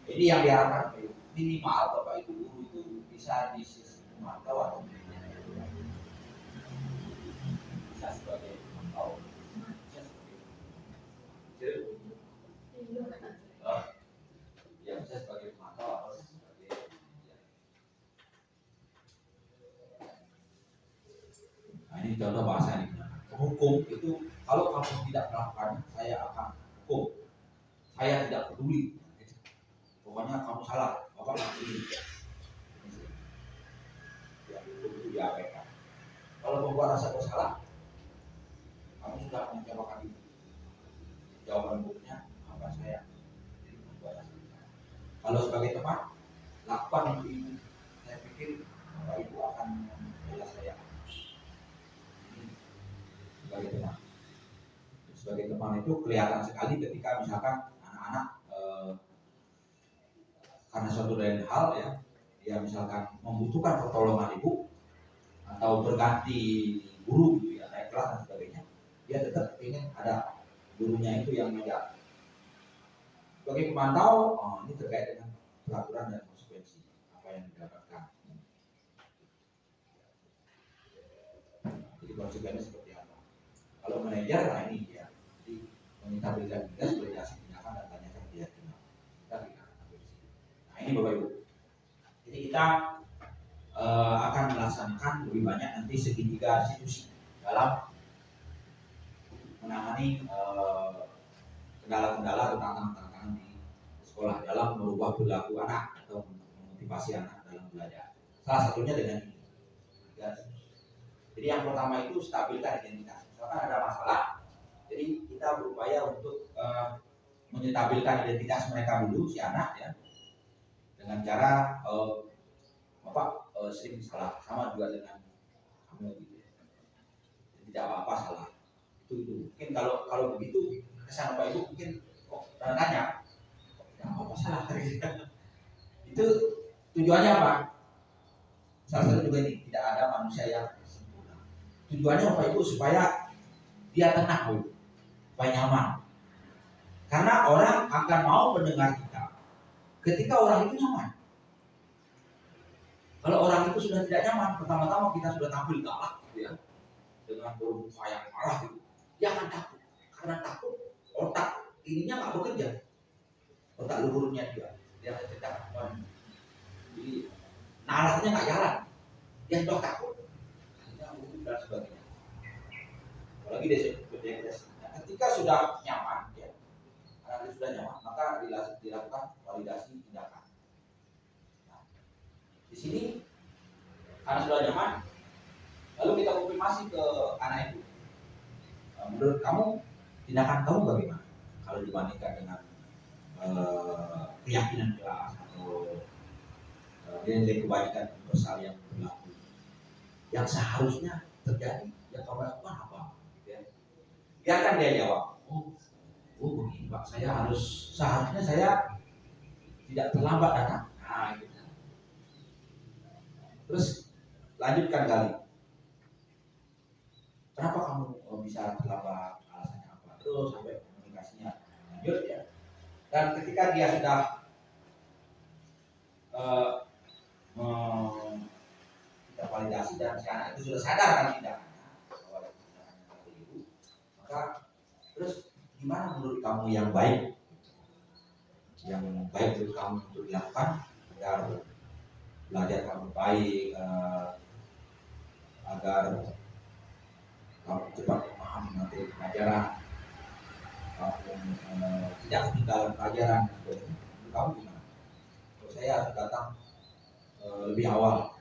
Ini yang diharapkan minimal Bapak Ibu guru itu bisa di sisi pemantau atau bisa sebagai pemantau, bisa sebagai pemantau atau sebagai ini contoh bahasa ini. Hukum itu kalau kamu tidak melakukan, saya akan hukum. Saya tidak peduli. Pokoknya kamu salah, bapak nggak peduli. Ya, itu diabaikan. Kalau membuat rasa bersalah, kamu sudah menjawabkan itu. Jawaban hukumnya apa saya? Jadi membuat rasa bersalah. Kalau sebagai teman, lakukan untuk ibu. Saya pikir bapak ibu akan membela saya. Sebagai teman. Sebagai teman itu kelihatan sekali ketika misalkan anak-anak karena suatu lain hal ya, dia misalkan membutuhkan pertolongan ibu atau berganti guru gitu ya, naik kelas dan sebagainya, dia tetap ingin ada gurunya itu yang mengajar. Sebagai pemantau, ini terkait dengan peraturan dan konsekuensi apa yang didapatkan. Jadi konsekuensinya seperti apa? Kalau manajer, nah ini dia. Jadi meminta berikan tugas, validasi tindakan dan tanyakan dia tindakan. Kita tidak akan ambil di sini. Nah ini Bapak Ibu. Jadi kita akan melaksanakan lebih banyak nanti segitiga institusi dalam menangani kendala-kendala atau tantangan-tantangan di sekolah dalam merubah perilaku anak atau memotivasi anak dalam belajar. Salah satunya dengan ini. Jadi yang pertama itu stabilkan identitas. Misalkan ada masalah, jadi kita berupaya untuk menstabilkan identitas mereka dulu si anak ya, dengan cara sering salah, sama juga dengan kamu gitu ya. Tidak apa-apa salah. Itu mungkin kalau begitu kesan Bapak Ibu mungkin nanya tidak apa-apa salah itu tujuannya apa? Salah satu juga ini, tidak ada manusia yang sempurna. Tujuannya Bapak Ibu supaya dia tenang Bu, supaya nyaman. Karena orang akan mau mendengar kita ketika orang itu nyaman. Kalau orang itu sudah tidak nyaman, pertama-tama kita sudah tampil galak gitu ya, dengan bermuka yang marah gitu, dia akan takut. Karena takut, otak ininya nggak bekerja, otak luhurnya dia tidak. Jadi nalarnya nggak jalan, dia sudah takut, dan sebagainya. Apalagi depresi. Nah, ketika sudah nyaman, ya, karena sudah nyaman, maka dilakukan validasi tindakan. Nah, di sini karena sudah nyaman, lalu kita konfirmasi ke anak itu. Menurut kamu tindakan kamu bagaimana? Kalau dibandingkan dengan keyakinan kelas atau nilai kebaikan universal yang berlaku, yang seharusnya terjadi, yang kamu lakukan apa? Gitu ya. Biarkan dia jawab. Oh begini Pak, seharusnya saya tidak terlambat datang. Nah, gitu. Terus lanjutkan kali. Kenapa kamu bisa terlambat? Alasannya apa? Terus sampai komunikasinya lanjut ya. Dan ketika dia sudah kita validasi dan si anak itu sudah sadar kan tindakannya bahwa tindakannya keliru, maka terus gimana menurut kamu yang baik menurut kamu untuk dilakukan agar belajar kamu baik, agar kamu cepat memahami materi pelajaran, kamu tidak ketinggalan pelajaran. Menurut kamu gimana? Kalau saya harus datang lebih awal,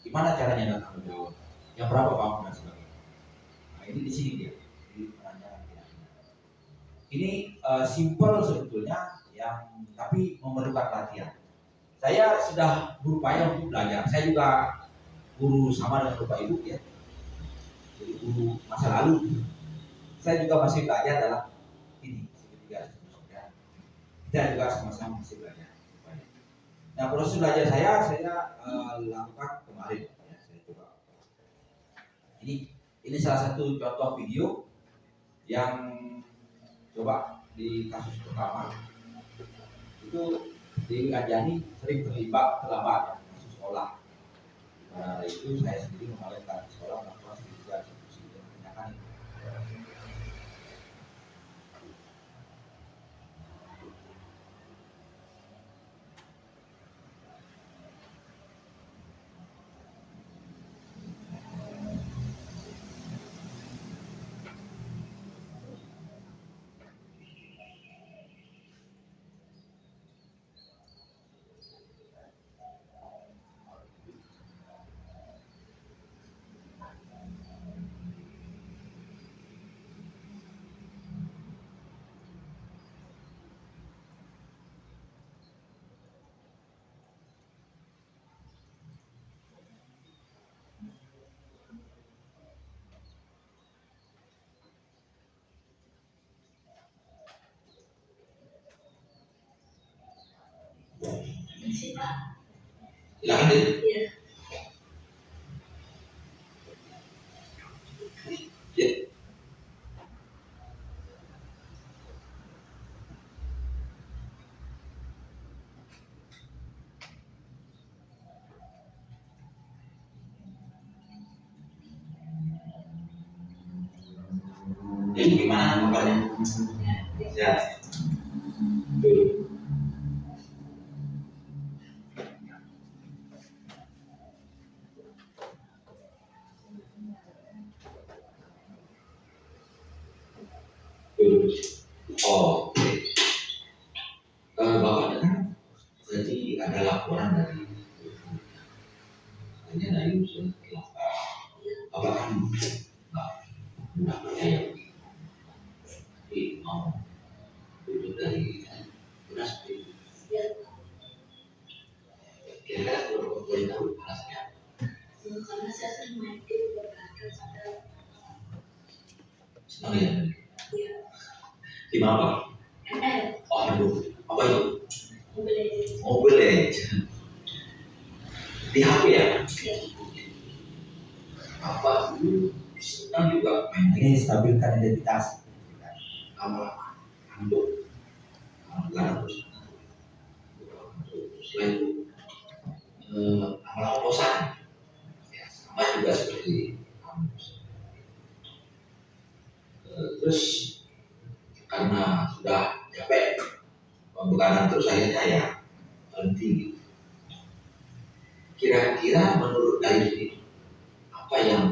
gimana caranya datang lebih awal? Yang berapa kamu dan sebagainya. Nah ini di sini dia. Ini simple sebetulnya, tapi memerlukan latihan. Saya sudah berupaya untuk belajar. Saya juga guru sama dengan Bapak Ibu ya. Jadi guru masa lalu. Saya juga masih belajar dalam ini segitiga. Kita juga sama-sama masih belajar. Nah proses belajar saya lakukan kemarin. Ya, saya coba. Ini salah satu contoh video yang coba di kasus pertama itu di Anjani sering terlambat masuk sekolah. Karena itu saya sendiri mengalihkan sekolah melakukan segitiga eksekusi dan tindakan itu. Silakan deh. Jadi gimana kabarnya? Sehat. Dulu. Dulu. Oh, oke. Bapak dengar, jadi ada laporan dari katanya dari usul khilafah. Bapak kan nggak percaya, tapi mau duduk dari beras itu. Kira-kira kalau boleh tahu alasannya?
Karena saya sering main game berkaitan pada
Senang ya?
ya
Di mana Pak?
ML,
Oh, aduh, apa itu?
Mobile Legends.
Mobile Legends. Di HP ya?
Ya.
Apa dulu senang juga main ini stabilkan identitas lama untuk negara terus selain itu lama bosan ya, sama juga seperti kamu. Terus karena sudah capek pembekalan terus akhirnya ya berhenti. Kira-kira menurut Ayu ini apa yang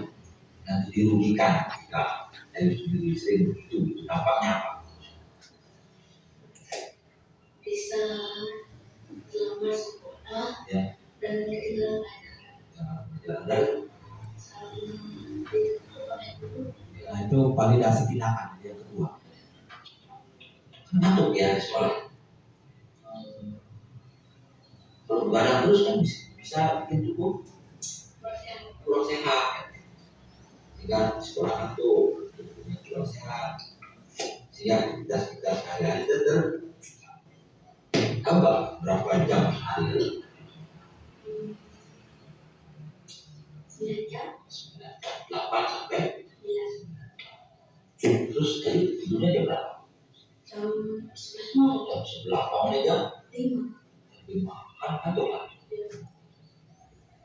nanti dirugikan jika Ayu sendiri sering itu dampaknya apa?
Bisa lama sekolah
Ya.
dan ketinggalan
Dan nah, itu validasi tindakan yang kedua. Ngantuk ya sekolah. Kalau begadang terus kan bisa bikin tubuh kurang sehat. Sehingga sekolah ngantuk, tubuhnya kurang sehat. Sehingga aktivitas kita sehari-hari tambah berapa jam sehari?
9 jam,
8 sampai
9
terus dari tidurnya jam berapa?
jam 11 malam,
Jam 11 bangunnya jam
5.
5 kan ngantuk kan?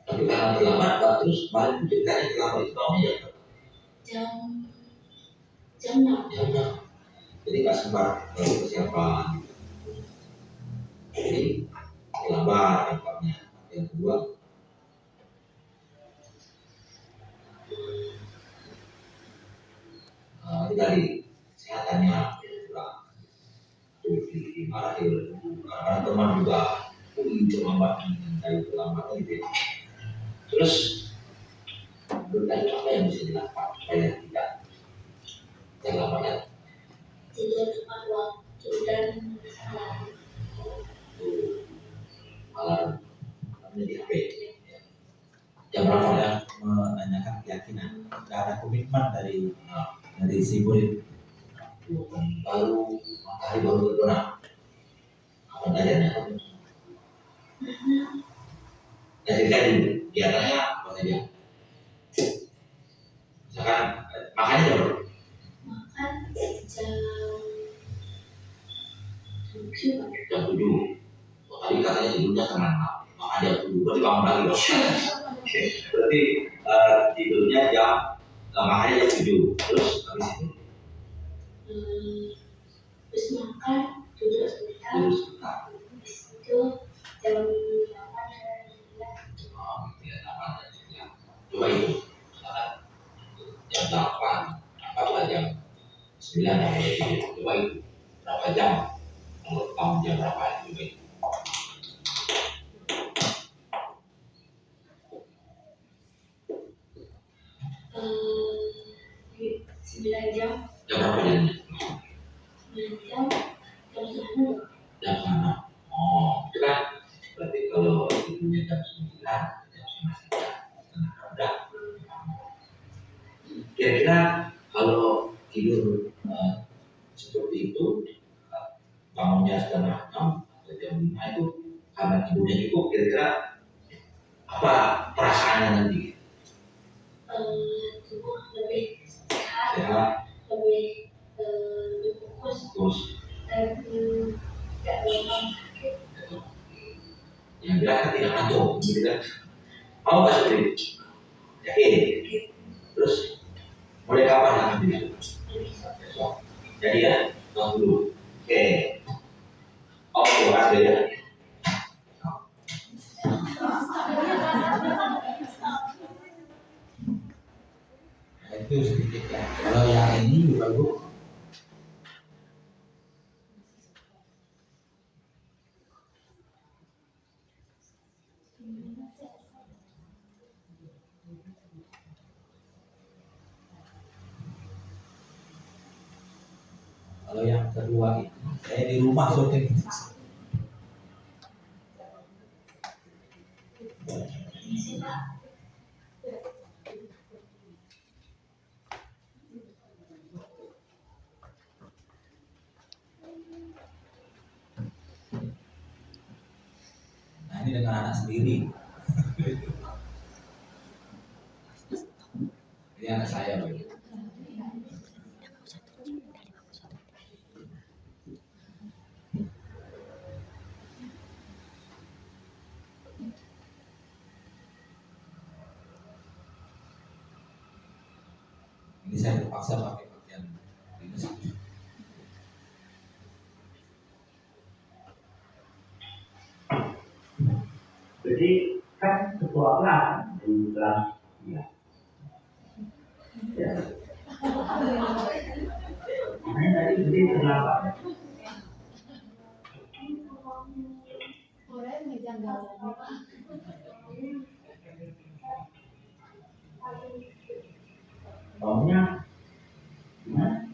Tapi karena terlambat, terus kemarin itu ceritanya terlambat itu bangunnya jam
Jam 6.
jam 6. Jadi nggak sempat persiapan. Jadi terlambat tempatnya. Yang kedua, ini tadi kesehatannya kurang. Dimarahin karena teman juga terlambat dari terlambat gitu. Terus menurut apa yang bisa dilakukan supaya tidak terlambat lagi?
Tidur tepat waktu dan
Malam di HP. Jam berapa ya menanyakan keyakinan? Tidak ada komitmen dari si murid. Baru matahari baru terbenam. Apa dayanya kamu? Dari tadi di atasnya apa saja? Misalkan makannya jam berapa?
makan jam 7.
Jam 7. Tadi katanya tidurnya setengah 6. Makan jam 7. Berarti bangun lagi dong. Berarti tidurnya makannya jam 7. Terus habis itu?
Terus makan, duduk sebentar. Habis itu jam 8
Coba itu. Jam 8 atau jam 9 coba itu. Berapa jam? Kalau tahun jam berapa coba itu.
9 jam.
Jam berapa jamnya?
9 jam. Jam 10.
Jam 6. Oh, itu kan berarti kalau tidurnya jam 9, jam 9 udah. Kira-kira kalau tidur seperti itu, bangunnya setengah 6 atau jam 5 itu karena tidurnya cukup, kira-kira apa perasaannya nanti?
Tubuh lebih sehat,
Sehat,
lebih fokus,
terus
dan tidak gampang sakit.
yang bilang kan tidak ngantuk, gitu kan? Mau nggak seperti itu? Yakin? Terus mulai kapan akan bisa?
Besok.
Itu sedikit ya. Kalau yang ini Bapak Ibu, kalau yang kedua ini saya di rumah syuting. Nah ini dengan anak sendiri. Ini anak saya begitu. Ini saya terpaksa pakai pakaian dinas.
Jadi kan ketua kelas di kelas ya. Ya. Makanya tadi jadi kenapa? Maunya gimana?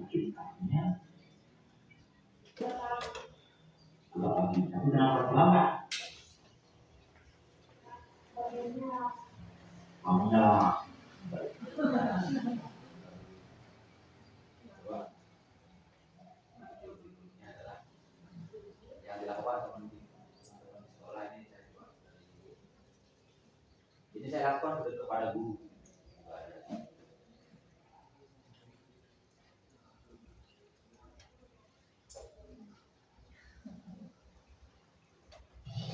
Ciptanya tapi kenapa terlambat? Maunya
Yang dilakukan teman-teman sekolah ini saya buat. Ini saya lakukan kepada guru.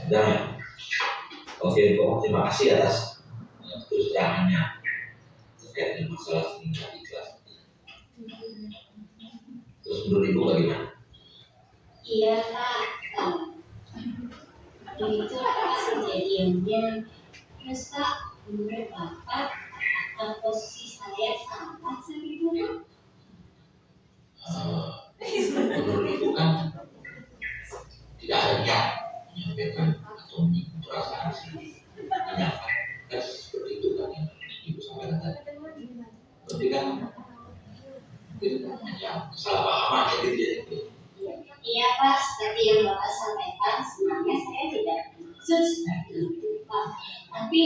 Dan oke, terima kasih atas terus terangannya terkait dengan masalah sehingga di kelas. Terus menurut Ibu bagaimana?
Iya Pak, itu kejadiannya. Terus Pak, menurut Bapak, posisi saya salah sebetulnya?
Menurut Ibu kan tidak ada niat menyampaikan atau perasaan sendiri menyampaikan kan seperti itu kan yang Ibu sampaikan tadi. Tapi kan mungkin hanya salah pahaman jadi dia itu.
Iya Pak, seperti yang Bapak sampaikan, sebenarnya saya tidak maksud seperti itu Pak. Tapi,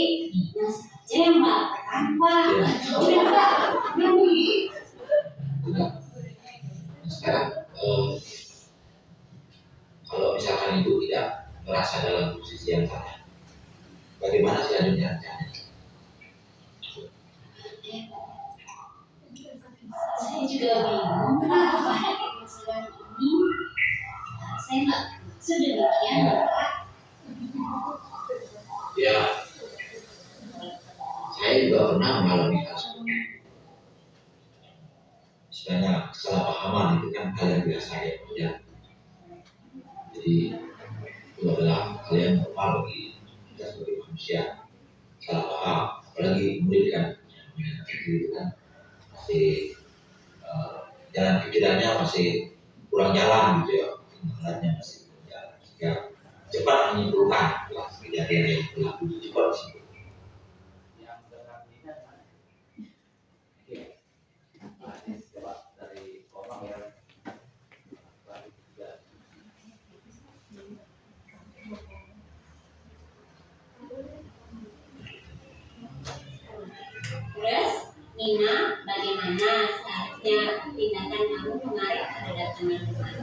nah saja yang melakukan Pak. Udah Pak,
Nah, sekarang kalau misalkan Ibu tidak merasa dalam posisi yang salah, bagaimana selanjutnya rencananya?
saya juga bingung kenapa ada masalah ini. Saya nggak maksud demikian Bapak.
Ya, saya juga pernah mengalami kasus. Sebenarnya kesalahpahaman itu kan hal yang biasa ya. Jadi itu adalah hal yang normal bagi kita sebagai manusia. Salah paham, apalagi murid kan, itu kan masih jalan pikirannya masih kurang jalan gitu ya, pengertiannya masih kurang jalan. Ya, cepat menyimpulkan kejadian yang berlaku cepat sih.
Yang dengan ini kan oke. Ini coba dari Komang ya. Balik juga.
Terus, Nina, bagaimana seharusnya tindakan kamu kemarin terhadap teman-teman?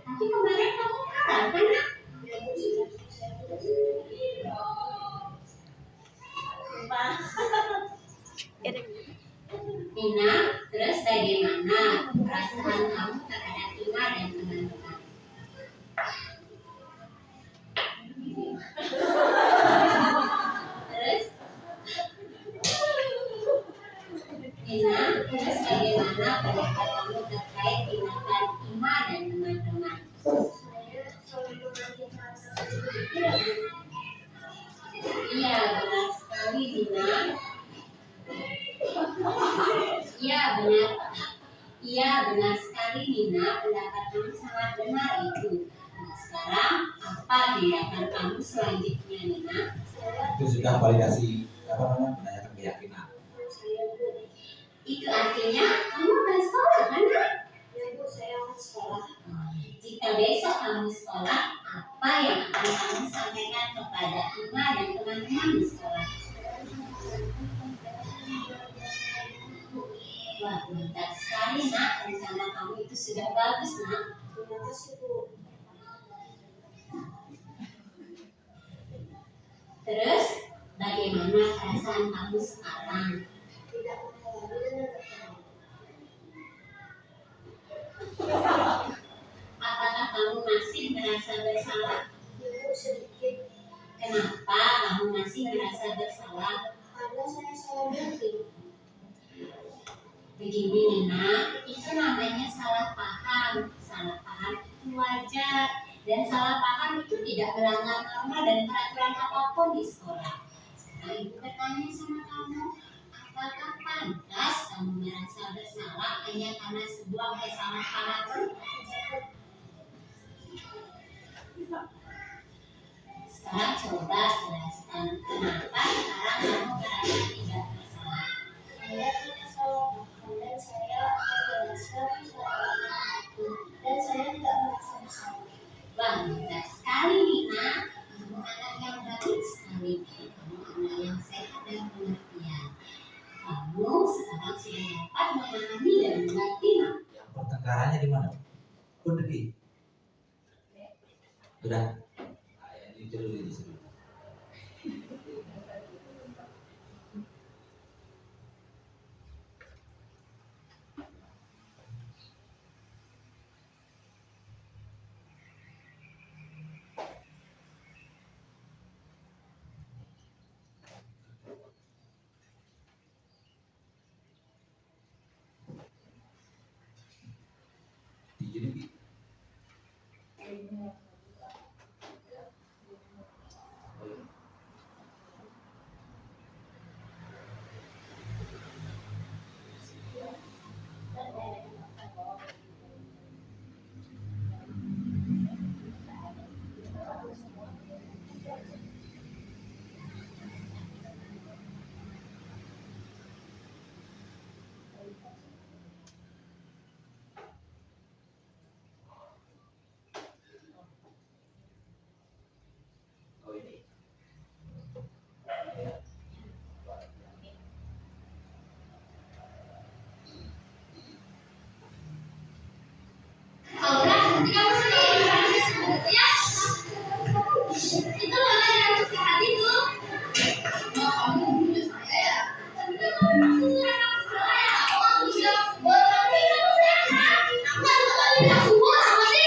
Tapi kemarin kamu kalah kan? Nina, terus bagaimana perasaan kamu terhadap Nina dan teman-teman? Terus, Nina, terus bagaimana pendapat kamu terkait tindakan Ima dan teman-teman? Iya, benar sekali, Dina. Iya, benar sekali, Nina. Pendapat kamu sangat benar itu. Nah, sekarang apa tindakan kamu selanjutnya, Nina?
Itu sudah validasi menanyakan keyakinan.
Itu artinya kamu akan sekolah, kan? Ya, Bu, saya akan sekolah. Jika besok kamu sekolah, apa yang akan kamu sampaikan kepada Ima dan teman-teman di sekolah? Wah, pintar sekali, Nak. Rencana kamu itu sudah bagus, Nak. Terima kasih, Bu. Terus, bagaimana perasaan kamu sekarang? Tidak apakah kamu masih merasa bersalah? Ibu, sedikit. Kenapa kamu masih merasa bersalah? Karena saya salah berarti. Begini, Nina, itu namanya salah paham. Salah paham itu wajar. Dan salah paham itu tidak melanggar norma dan peraturan apapun di sekolah. Sekarang Ibu bertanya sama kamu, apakah pantas kamu merasa bersalah hanya karena sebuah kesalahpahaman? Sekarang coba jelaskan kenapa sekarang kamu merasa tidak bersalah. Saya tidak salah dan saya akan jelaskan soal itu dan saya tidak merasa bersalah. Wah, mudah sekali, Nina. Kamu anak yang baik sekali. Kamu anak yang sehat dan pengertian. Kamu sekarang sudah dapat memahami dan mengerti.
Yang pertengkarannya di mana? Pergi. Sudah. Ini dulu di sini. Jadi
Aura, nanti kamu sendiri ya. Itu loh yang sehat itu. Oh, kamu punya saya ya. Tapi kamu punya saya ya. Aku bilang, buat tapi kamu sehat. Aku nggak suka bilang semua apa sih?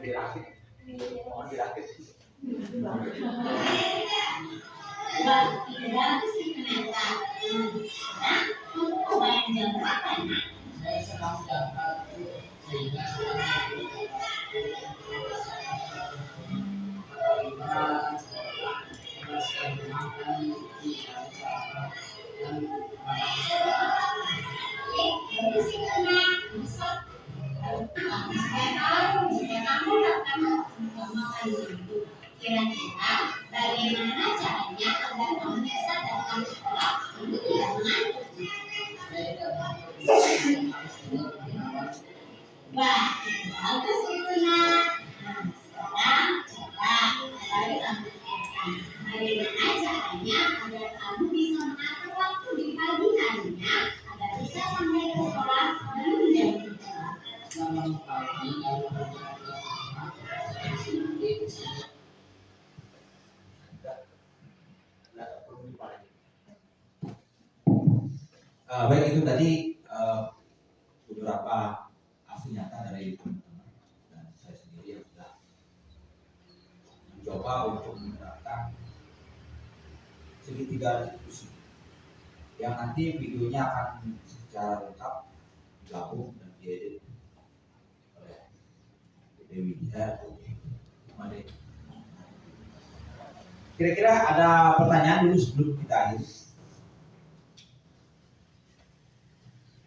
dirakit. Mohon dirakit.
Kira-kira bagaimana caranya agar kamu
itu tadi beberapa aksi nyata dari teman-teman dan saya sendiri yang sudah mencoba untuk menerapkan segitiga diskusi yang nanti videonya akan secara lengkap digabung dan diedit oleh Dewi atau Made. Kira-kira ada pertanyaan dulu sebelum kita akhiri?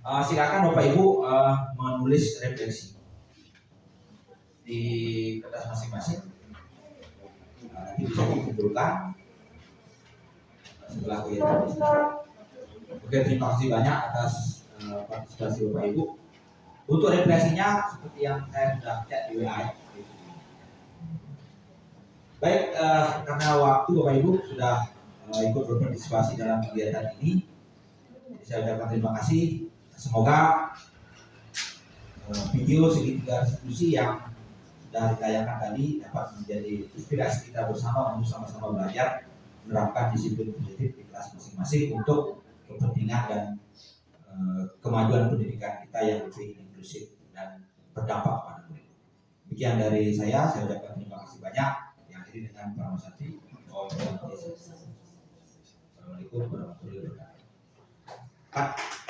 Silakan Bapak Ibu menulis refleksi di kertas masing-masing. Nanti bisa dikumpulkan setelah kegiatan diskusi. Oke, terima kasih banyak atas partisipasi Bapak Ibu. Untuk refleksinya seperti yang saya sudah chat di WA. Baik, karena waktu Bapak Ibu sudah ikut berpartisipasi dalam kegiatan ini, saya ucapkan terima kasih. Semoga video segitiga diskusi yang sudah ditayangkan tadi dapat menjadi inspirasi kita bersama untuk sama-sama belajar menerapkan disiplin positif di kelas masing-masing untuk kepentingan dan kemajuan pendidikan kita yang lebih inklusif dan berdampak pada murid. Demikian dari saya ucapkan terima kasih banyak. Yang akhiri dengan Pramasati. Assalamualaikum warahmatullahi wabarakatuh.